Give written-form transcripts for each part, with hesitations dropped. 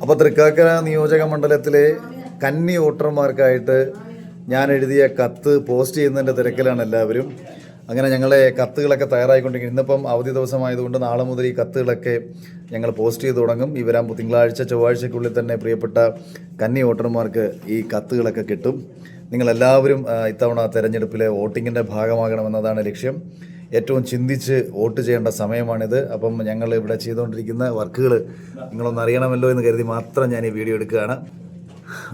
അപ്പോൾ തൃക്കാക്കര നിയോജക മണ്ഡലത്തിലെ കന്നി വോട്ടർമാർക്കായിട്ട് ഞാൻ എഴുതിയ കത്ത് പോസ്റ്റ് ചെയ്യുന്നതിൻ്റെ തിരക്കിലാണ് എല്ലാവരും. അങ്ങനെ ഞങ്ങളെ കത്തുകളൊക്കെ തയ്യാറായിക്കൊണ്ടിരിക്കും. ഇന്നിപ്പം അവധി ദിവസമായതുകൊണ്ട് നാളെ മുതൽ ഈ കത്തുകളൊക്കെ ഞങ്ങൾ പോസ്റ്റ് ചെയ്ത് തുടങ്ങും. ഈ വരാൻ തിങ്കളാഴ്ച ചൊവ്വാഴ്ചയ്ക്കുള്ളിൽ തന്നെ പ്രിയപ്പെട്ട കന്നി വോട്ടർമാർക്ക് ഈ കത്തുകളൊക്കെ കിട്ടും. നിങ്ങളെല്ലാവരും ഇത്തവണ തെരഞ്ഞെടുപ്പിലെ വോട്ടിങ്ങിൻ്റെ ഭാഗമാകണമെന്നതാണ് ലക്ഷ്യം. ഏറ്റവും ചിന്തിച്ച് വോട്ട് ചെയ്യേണ്ട സമയമാണിത്. അപ്പം ഞങ്ങൾ ഇവിടെ ചെയ്തുകൊണ്ടിരിക്കുന്ന വർക്കുകൾ നിങ്ങളൊന്ന് അറിയണമല്ലോ എന്ന് കരുതി മാത്രം ഞാൻ ഈ വീഡിയോ എടുക്കുകയാണ്.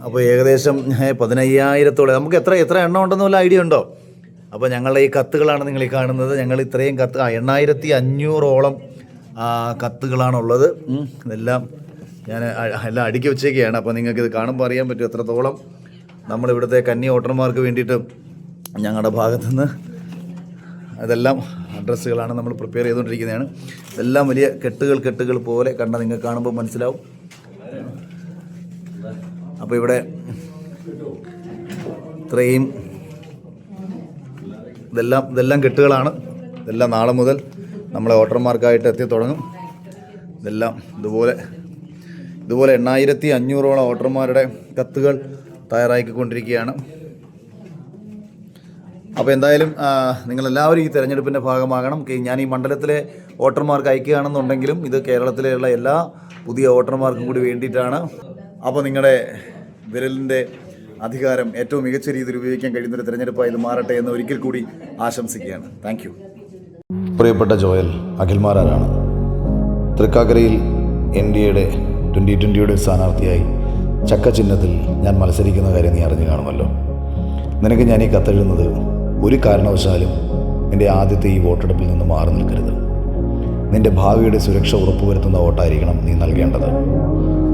അപ്പോൾ ഏകദേശം 15,000-ഓളം, നമുക്ക് എത്ര എണ്ണം ഉണ്ടെന്ന് വല്ല ഐഡിയ ഉണ്ടോ? അപ്പോൾ ഞങ്ങളുടെ ഈ കത്തുകളാണ് നിങ്ങൾ ഈ കാണുന്നത്. ഞങ്ങൾ ഇത്രയും 8,500-ഓളം കത്തുകളാണുള്ളത്. ഇതെല്ലാം ഞാൻ എല്ലാം അടുക്കി വെച്ചേക്കുകയാണ്. അപ്പോൾ നിങ്ങൾക്ക് ഇത് കാണുമ്പോൾ അറിയാൻ പറ്റും എത്രത്തോളം നമ്മളിവിടുത്തെ കന്നി വോട്ടർമാർക്ക് വേണ്ടിയിട്ട് ഞങ്ങളുടെ ഭാഗത്തുനിന്ന് അതെല്ലാം അഡ്രസ്സുകളാണ് നമ്മൾ പ്രിപ്പയർ ചെയ്തുകൊണ്ടിരിക്കുന്നതാണ്. ഇതെല്ലാം വലിയ കെട്ടുകൾ പോലെ കണ്ട നിങ്ങൾക്ക് കാണുമ്പോൾ മനസ്സിലാവും. അപ്പോൾ ഇവിടെ ഇത്രയും ഇതെല്ലാം കെട്ടുകളാണ്. ഇതെല്ലാം നാളെ മുതൽ നമ്മളെ വോട്ടർമാർക്കായിട്ട് എത്തി തുടങ്ങും. ഇതെല്ലാം ഇതുപോലെ 8,500-ഓളം വോട്ടർമാരുടെ കത്തുകൾ തയ്യാറാക്കിക്കൊണ്ടിരിക്കുകയാണ്. അപ്പോൾ എന്തായാലും നിങ്ങളെല്ലാവരും ഈ തെരഞ്ഞെടുപ്പിൻ്റെ ഭാഗമാകണം. ഞാൻ ഈ മണ്ഡലത്തിലെ വോട്ടർമാർക്ക് അയക്കുകയാണെന്നുണ്ടെങ്കിലും ഇത് കേരളത്തിലെയുള്ള എല്ലാ പുതിയ വോട്ടർമാർക്കും കൂടി വേണ്ടിയിട്ടാണ്. അപ്പോൾ നിങ്ങളുടെ വിരലിൻ്റെ അധികാരം ഏറ്റവും മികച്ച രീതിയിൽ ഉപയോഗിക്കാൻ കഴിയുന്നൊരു തെരഞ്ഞെടുപ്പായി ഇത് മാറട്ടെ എന്ന് ഒരിക്കൽ കൂടി ആശംസിക്കുകയാണ്. Thank you. പ്രിയപ്പെട്ട ജോയൽ, അഖിൽമാരാണ്. തൃക്കാക്കരയിൽ NDAയുടെ 2020 സ്ഥാനാർത്ഥിയായി ചക്ക ചിഹ്നത്തിൽ ഞാൻ മത്സരിക്കുന്ന കാര്യം നീ അറിഞ്ഞു കാണുമല്ലോ. നിനക്ക് ഞാൻ ഈ കത്തെഴുതുന്നത് ഒരു കാരണവശാലും നിൻ്റെ ആദ്യത്തെ ഈ വോട്ടെടുപ്പിൽ നിന്ന് മാറി നിൽക്കരുത്. നിൻ്റെ ഭാവിയുടെ സുരക്ഷ ഉറപ്പുവരുത്തുന്ന വോട്ടായിരിക്കണം നീ നൽകേണ്ടത്.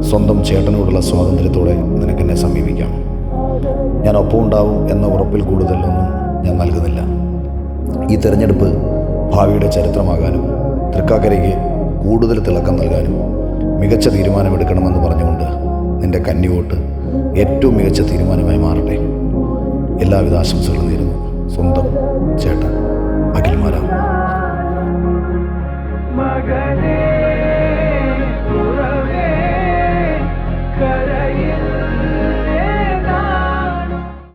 സ്വന്തം ചേട്ടനോടുള്ള സ്വാതന്ത്ര്യത്തോടെ നിനക്കെന്നെ സമീപിക്കാം. ഞാൻ ഒപ്പം ഉണ്ടാവും എന്ന ഉറപ്പിൽ കൂടുതലൊന്നും ഞാൻ നൽകുന്നില്ല. ഈ തെരഞ്ഞെടുപ്പ് ഭാവിയുടെ ചരിത്രമാകാനും തൃക്കാക്കരയ്ക്ക് കൂടുതൽ തിളക്കം നൽകാനും മികച്ച തീരുമാനമെടുക്കണമെന്ന് പറഞ്ഞുകൊണ്ട് നിൻ്റെ കന്നി വോട്ട് ഏറ്റവും മികച്ച തീരുമാനമായി മാറട്ടെ. എല്ലാവിധ ആശംസകളും നേരുന്നു. സ്വന്തം ചേട്ടൻ അഖിൽമാരാ.